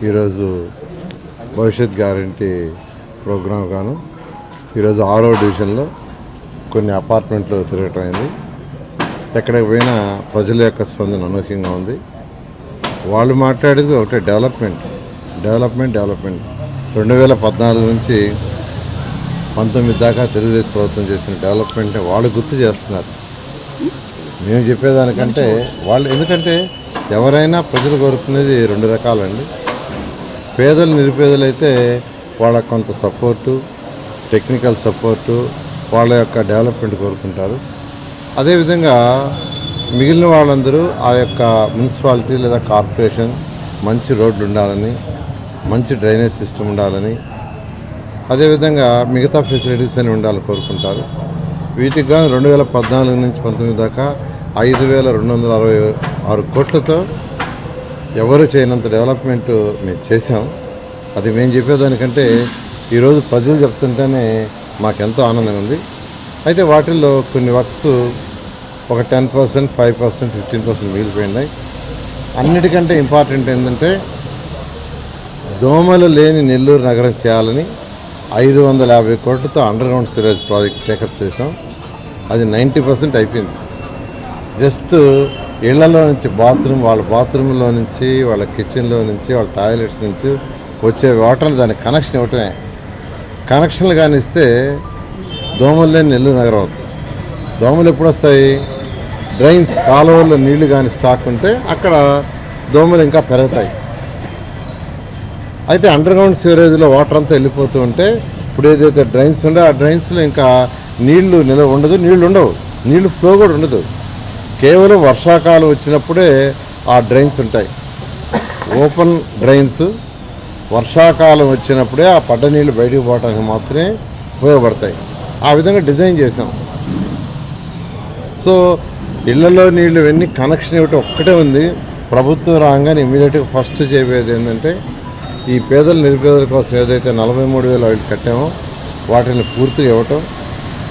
ఈరోజు భవిష్యత్ guarantee programme గాను ఈరోజు 6వ డివిజన్లో కొన్ని అపార్ట్మెంట్లు తిరగటం అయింది. ఎక్కడికి పోయినా ప్రజల యొక్క స్పందన అనూహ్యంగా ఉంది. వాళ్ళు మాట్లాడేది ఒకటే డెవలప్మెంట్ 2014 నుంచి 19 దాకా తెలుగుదేశం ప్రభుత్వం చేసిన డెవలప్మెంట్ని వాళ్ళు గుర్తు చేస్తున్నారు. మేము చెప్పేదానికంటే వాళ్ళు, ఎందుకంటే ఎవరైనా ప్రజలు కోరుకునేది 2 రకాలండి. పేదలు నిరుపేదలు అయితే వాళ్ళకు కొంత సపోర్టు, టెక్నికల్ సపోర్టు, వాళ్ళ యొక్క డెవలప్మెంట్ కోరుకుంటారు. అదేవిధంగా మిగిలిన వాళ్ళందరూ ఆ యొక్క మున్సిపాలిటీ లేదా కార్పొరేషన్ మంచి రోడ్లు ఉండాలని, మంచి డ్రైనేజ్ సిస్టమ్ ఉండాలని, అదేవిధంగా మిగతా ఫెసిలిటీస్ అని ఉండాలని కోరుకుంటారు. వీటికి గాను 2014 నుంచి 19 దాకా 5,266 కోట్లతో ఎవరు చేయనంత డెవలప్మెంట్ మేము చేసాం. అది మేము చెప్పేదానికంటే ఈరోజు ప్రజలు చెప్తుంటేనే మాకెంతో ఆనందంగా ఉంది. అయితే వాటిల్లో కొన్ని వర్క్స్ ఒక 10%, 5%, 15% మిగిలిపోయినాయి. అన్నిటికంటే ఇంపార్టెంట్ ఏంటంటే దోమలు లేని నెల్లూరు నగరం చేయాలని 550 కోట్లతో అండర్గ్రౌండ్ సివరేజ్ ప్రాజెక్ట్ టేకప్ చేసాం. అది 90% అయిపోయింది. జస్ట్ ఇళ్లలో నుంచి వాళ్ళ బాత్రూంలో నుంచి, వాళ్ళ కిచెన్లో నుంచి, వాళ్ళ టాయిలెట్స్ నుంచి వచ్చే వాటర్ దానికి కనెక్షన్ ఇవ్వటమే. కనెక్షన్లు కానీ ఇస్తే దోమలు లేని నెల్లూరు నగరం అవుతుంది. దోమలు ఎప్పుడు వస్తాయి? డ్రైన్స్, కాలువల్లో నీళ్లు కానీ స్టాక్ ఉంటే అక్కడ దోమలు ఇంకా పెరుగుతాయి. అయితే అండర్గ్రౌండ్ సివరేజ్లో వాటర్ అంతా వెళ్ళిపోతూ ఉంటే ఇప్పుడు ఏదైతే డ్రైన్స్ ఉందో ఆ డ్రైన్స్లో ఇంకా నీళ్లు నిలవ ఉండదు, నీళ్లు ఉండవు, నీళ్లు ఫ్లో కూడా ఉండదు. కేవలం వర్షాకాలం వచ్చినప్పుడే ఆ డ్రైన్స్ ఉంటాయి. ఓపెన్ డ్రైన్స్ వర్షాకాలం వచ్చినప్పుడే ఆ పడ్డ నీళ్ళు బయటకు పోవడానికి మాత్రమే ఉపయోగపడతాయి. ఆ విధంగా డిజైన్ చేసాం. సో ఇళ్లలో నీళ్ళు ఇవన్నీ కనెక్షన్ ఇవ్వటం ఒక్కటే ఉంది. ప్రభుత్వం రాగానే ఇమీడియట్గా ఫస్ట్ చేయబోయేది ఏంటంటే ఈ పేదల నిరుపేదల కోసం ఏదైతే 43,000 కట్టామో వాటిని పూర్తిగా ఇవ్వటం.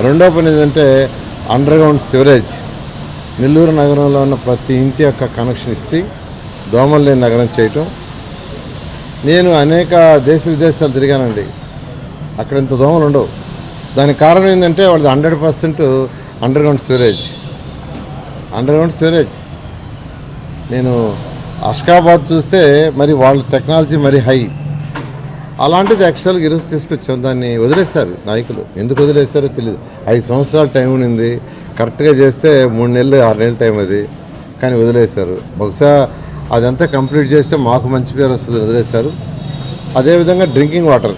రెండో పని ఏంటంటే అండర్గ్రౌండ్ సివరేజ్ నెల్లూరు నగరంలో ఉన్న ప్రతి ఇంటి యొక్క కనెక్షన్ ఇచ్చి దోమలు లేని నగరం చేయటం. నేను అనేక దేశ విదేశాలు తిరిగానండి. అక్కడ ఇంత దోమలు ఉండవు. దానికి కారణం ఏంటంటే వాళ్ళది 100% అండర్గ్రౌండ్ సివరేజ్. నేను అష్కాబాద్ చూస్తే మరి వాళ్ళ టెక్నాలజీ మరి హై. అలాంటిది యాక్చువల్గా ఈరోజు తీసుకొచ్చాం. దాన్ని వదిలేశారు నాయకులు. ఎందుకు వదిలేశారో తెలియదు. 5 సంవత్సరాల టైం ఉంది. కరెక్ట్గా చేస్తే 3 నెలలు 6 నెలల టైం అది, కానీ వదిలేశారు. బహుశా అదంతా కంప్లీట్ చేస్తే మాకు మంచి పేరు వస్తుంది, వదిలేశారు. అదేవిధంగా డ్రింకింగ్ వాటర్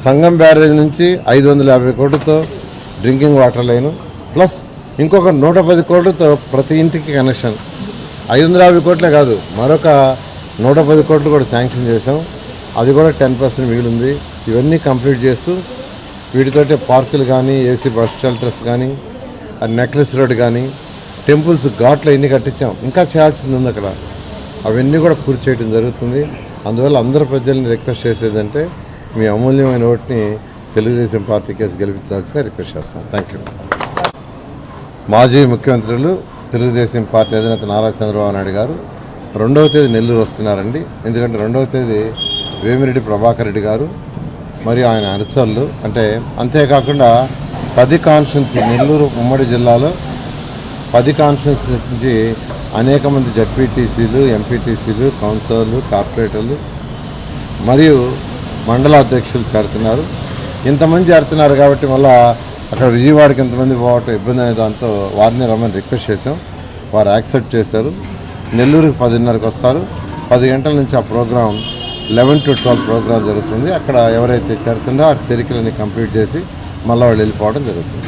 సంగం బ్యారేజ్ నుంచి 550 కోట్లతో డ్రింకింగ్ వాటర్ లైను, ప్లస్ ఇంకొక 110 కోట్లతో ప్రతి ఇంటికి కనెక్షన్. 550 కోట్లే కాదు, మరొక 110 కోట్లు కూడా శాంక్షన్ చేసాం. అది కూడా 10% మిగిలింది. ఇవన్నీ కంప్లీట్ చేస్తూ వీటితోటే పార్కులు కానీ, ఏసీ బస్ షెల్టర్స్ కానీ, నెక్లెస్ రోడ్ కానీ, టెంపుల్స్ ఘాట్లు ఇవన్నీ కట్టించాం. ఇంకా చేయాల్సింది ఉంది అక్కడ. అవన్నీ కూడా పూర్తి చేయడం జరుగుతుంది. అందువల్ల అందరు ప్రజల్ని రిక్వెస్ట్ చేసేదంటే మీ అమూల్యమైన ఓటుని తెలుగుదేశం పార్టీ కేసు గెలిపించాల్సిందిగా రిక్వెస్ట్ చేస్తాను. Thank you. మాజీ ముఖ్యమంత్రులు తెలుగుదేశం పార్టీ అధినేత నారా చంద్రబాబు నాయుడు గారు 2వ తేదీ నెల్లూరు వస్తున్నారండి. ఎందుకంటే 2వ తేదీ వేమిరెడ్డి ప్రభాకర్ రెడ్డి గారు మరియు ఆయన అనుచరులు, అంటే అంతేకాకుండా 10 కాన్స్టిట్యున్సీ నెల్లూరు ఉమ్మడి జిల్లాలో 10 కాన్స్టిట్యున్సీస్ నుంచి అనేక మంది జడ్పీటీసీలు, ఎంపీటీసీలు, కౌన్సిలర్లు, కార్పొరేటర్లు మరియు మండల అధ్యక్షులు చేరుతున్నారు. ఇంతమంది చేరుతున్నారు కాబట్టి మళ్ళీ అక్కడ విజయవాడకి ఎంతమంది పోవటం ఇబ్బంది అనే దాంతో వారిని రమ్మని రిక్వెస్ట్ చేసాం. వారు యాక్సెప్ట్ చేశారు. నెల్లూరుకి 10:30కి వస్తారు. 10 గంటల నుంచి ఆ ప్రోగ్రాం 11 to 12 ప్రోగ్రాం జరుగుతుంది. అక్కడ ఎవరైతే చేరుతుందో ఆ చేరికలని కంప్లీట్ చేసి మళ్ళీ వాళ్ళు వెళ్ళిపోవడం జరుగుతుంది.